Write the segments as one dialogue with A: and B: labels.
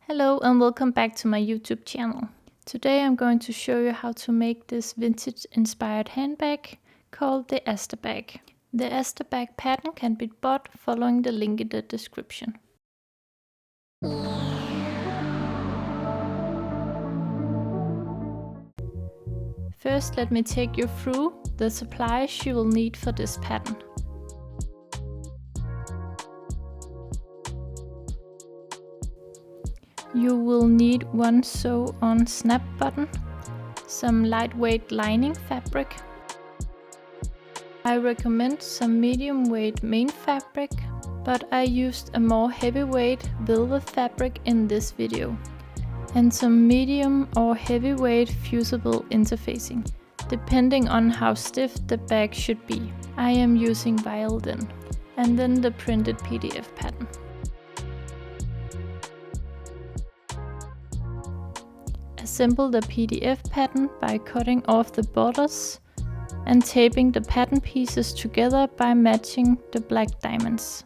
A: Hello and welcome back to my YouTube channel. Today I'm going to show you how to make this vintage inspired handbag called the Asta bag. The Asta bag pattern can be bought following the link in the description. First, let me take you through the supplies you will need for this pattern. You will need one sew-on snap button, some lightweight lining fabric. I recommend some medium weight main fabric, but I used a more heavyweight velvet fabric in this video, and some medium or heavyweight fusible interfacing, depending on how stiff the bag should be. I am using violin, and then the printed PDF pattern. Assemble the PDF pattern by cutting off the borders and taping the pattern pieces together by matching the black diamonds.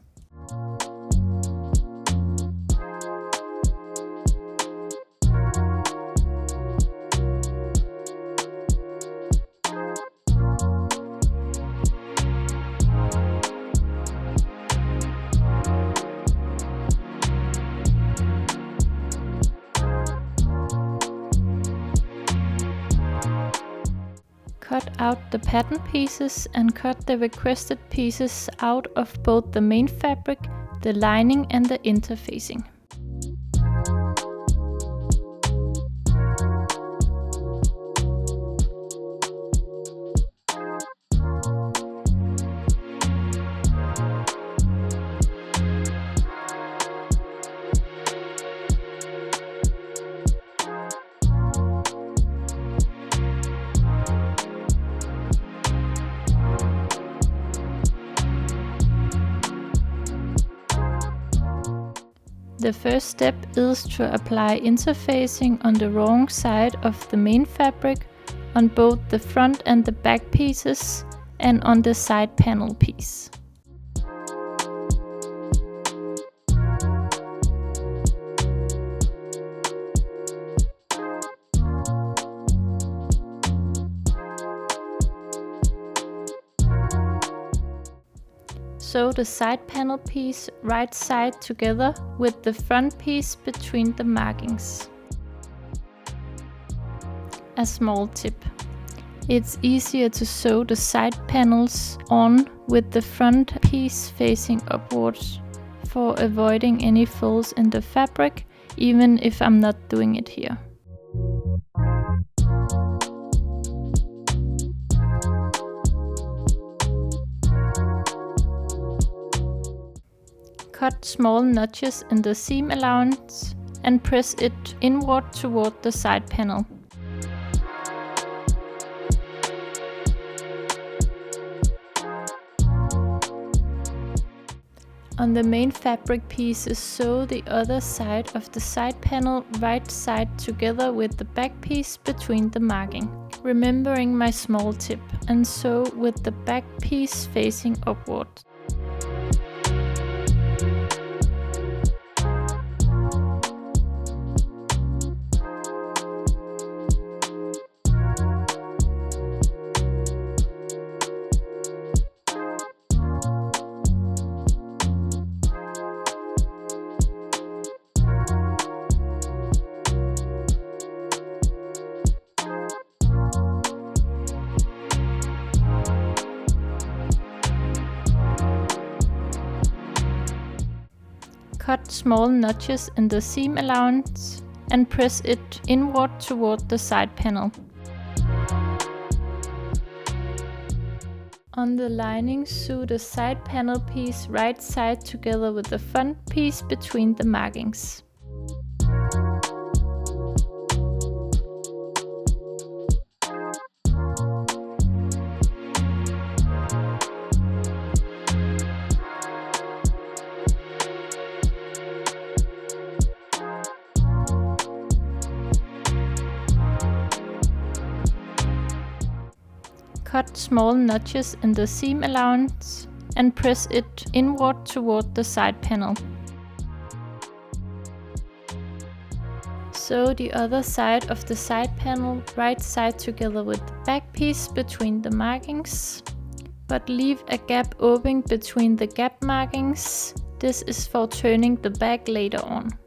A: Cut out the pattern pieces and cut the requested pieces out of both the main fabric, the lining and the interfacing. The first step is to apply interfacing on the wrong side of the main fabric on both the front and the back pieces and on the side panel piece. Sew the side panel piece right side together with the front piece between the markings. A small tip: it's easier to sew the side panels on with the front piece facing upwards for avoiding any folds in the fabric, even if I'm not doing it here. Cut small notches in the seam allowance and press it inward toward the side panel. On the main fabric pieces, sew the other side of the side panel right side together with the back piece between the marking, remembering my small tip, and sew with the back piece facing upward. Cut small notches in the seam allowance and press it inward toward the side panel. On the lining, sew the side panel piece right side together with the front piece between the markings. Cut small notches in the seam allowance and press it inward toward the side panel. Sew the other side of the side panel right side together with the back piece between the markings, but leave a gap open between the gap markings. This is for turning the bag later on.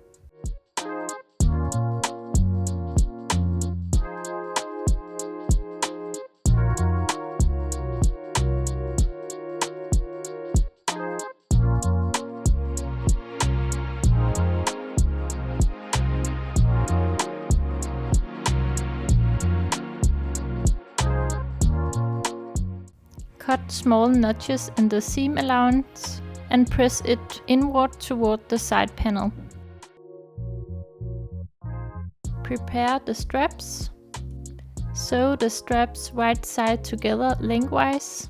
A: Cut small notches in the seam allowance and press it inward toward the side panel. Prepare the straps. Sew the straps right side together lengthwise.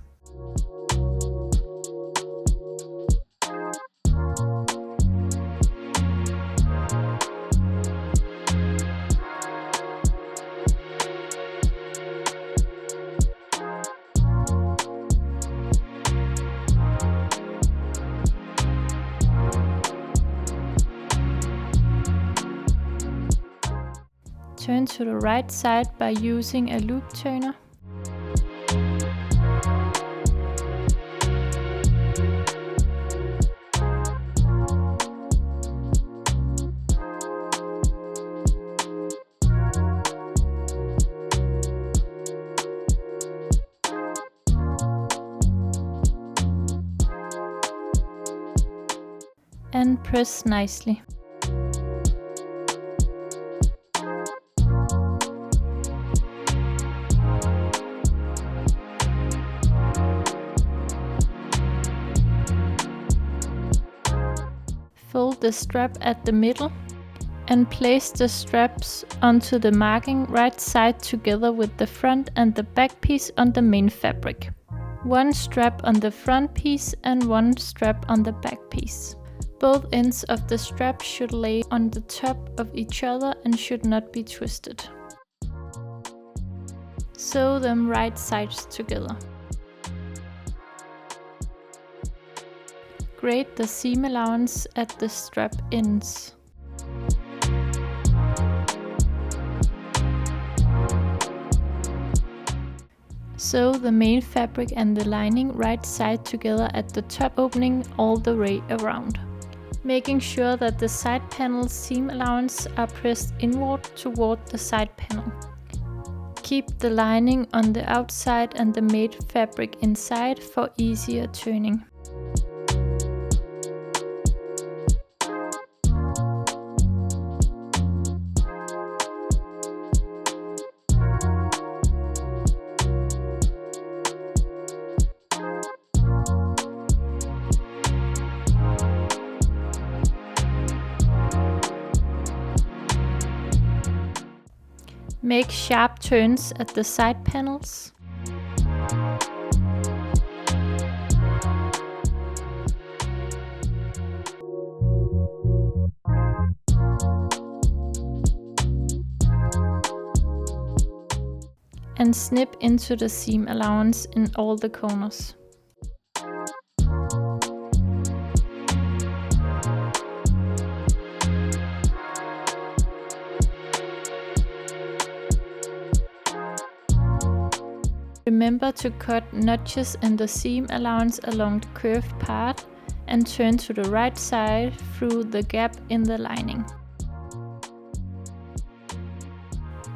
A: Turn to the right side by using a loop turner. And press nicely. Fold the strap at the middle and place the straps onto the marking right side together with the front and the back piece on the main fabric. One strap on the front piece and one strap on the back piece. Both ends of the strap should lay on the top of each other and should not be twisted. Sew them right sides together. Grade the seam allowance at the strap ends. Sew the main fabric and the lining right side together at the top opening all the way around, making sure that the side panel seam allowance are pressed inward toward the side panel. Keep the lining on the outside and the main fabric inside for easier turning. Make sharp turns at the side panels. And snip into the seam allowance in all the corners. Remember to cut notches in the seam allowance along the curved part and turn to the right side through the gap in the lining.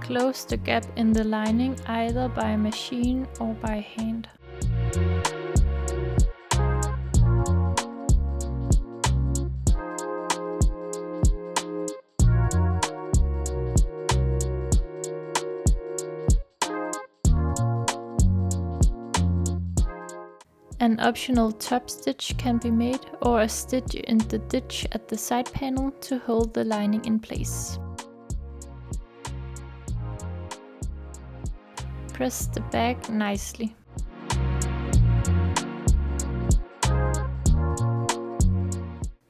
A: Close the gap in the lining either by machine or by hand. An optional top stitch can be made, or a stitch in the ditch at the side panel to hold the lining in place. Press the bag nicely.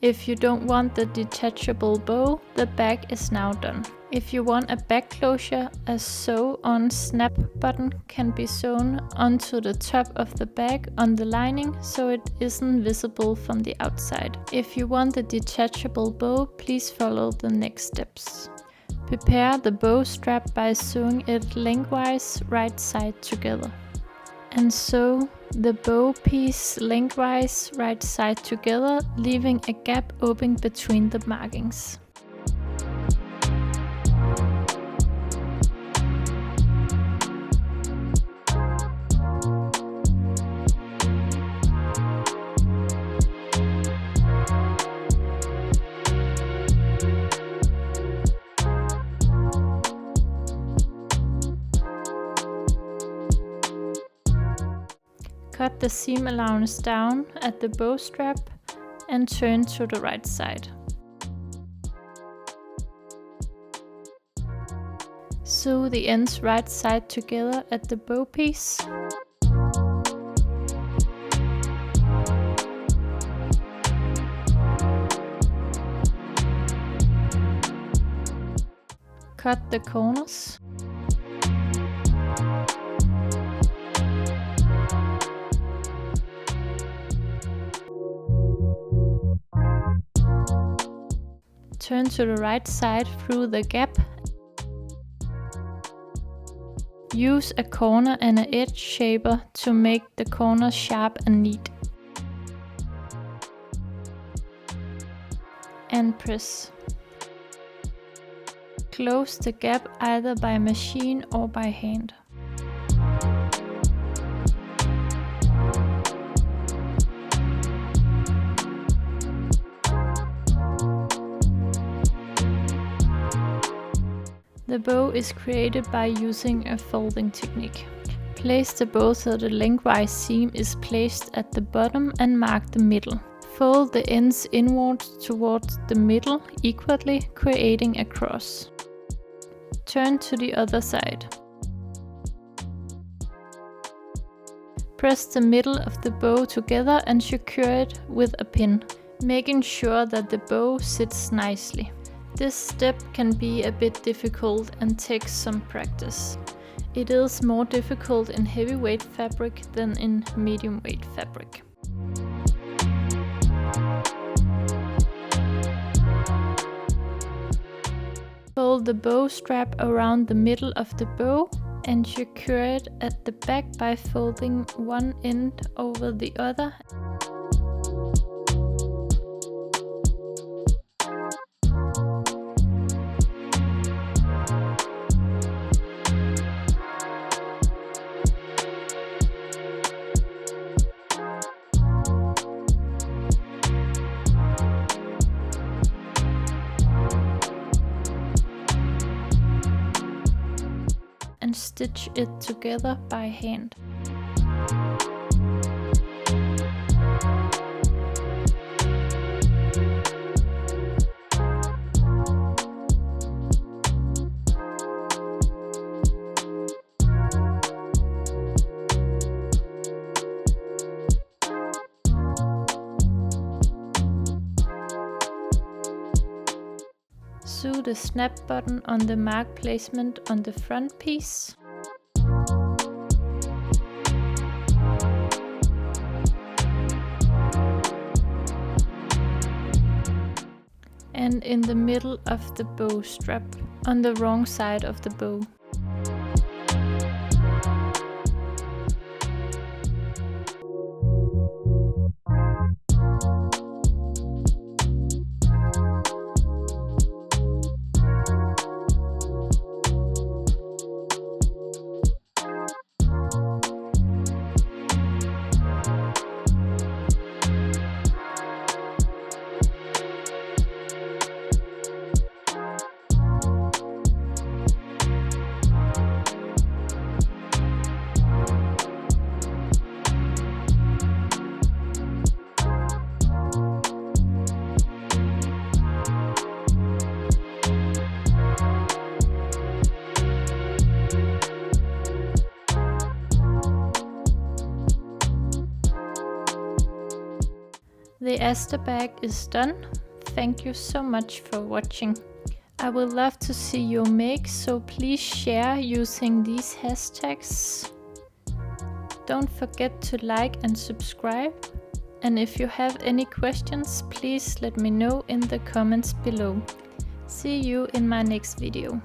A: If you don't want the detachable bow, the bag is now done. If you want a bag closure, a sew-on snap button can be sewn onto the top of the bag on the lining so it isn't visible from the outside. If you want the detachable bow, please follow the next steps. Prepare the bow strap by sewing it lengthwise right side together. And sew the bow piece lengthwise right side together, leaving a gap open between the markings. Cut the seam allowance down at the bow strap and turn to the right side. Sew the ends right side together at the bow piece. Cut the corners. Turn to the right side through the gap. Use a corner and an edge shaper to make the corners sharp and neat. And press. Close the gap either by machine or by hand. The bow is created by using a folding technique. Place the bow so the lengthwise seam is placed at the bottom and mark the middle. Fold the ends inwards towards the middle equally, creating a cross. Turn to the other side. Press the middle of the bow together and secure it with a pin, making sure that the bow sits nicely. This step can be a bit difficult and takes some practice. It is more difficult in heavyweight fabric than in medium weight fabric. Fold the bow strap around the middle of the bow and secure it at the back by folding one end over the other. And stitch it together by hand. Sew the snap button on the mark placement on the front piece. And in the middle of the bow strap, on the wrong side of the bow. The Asta bag is done. Thank you so much for watching. I would love to see your make, so please share using these hashtags. Don't forget to like and subscribe. And if you have any questions, please let me know in the comments below. See you in my next video.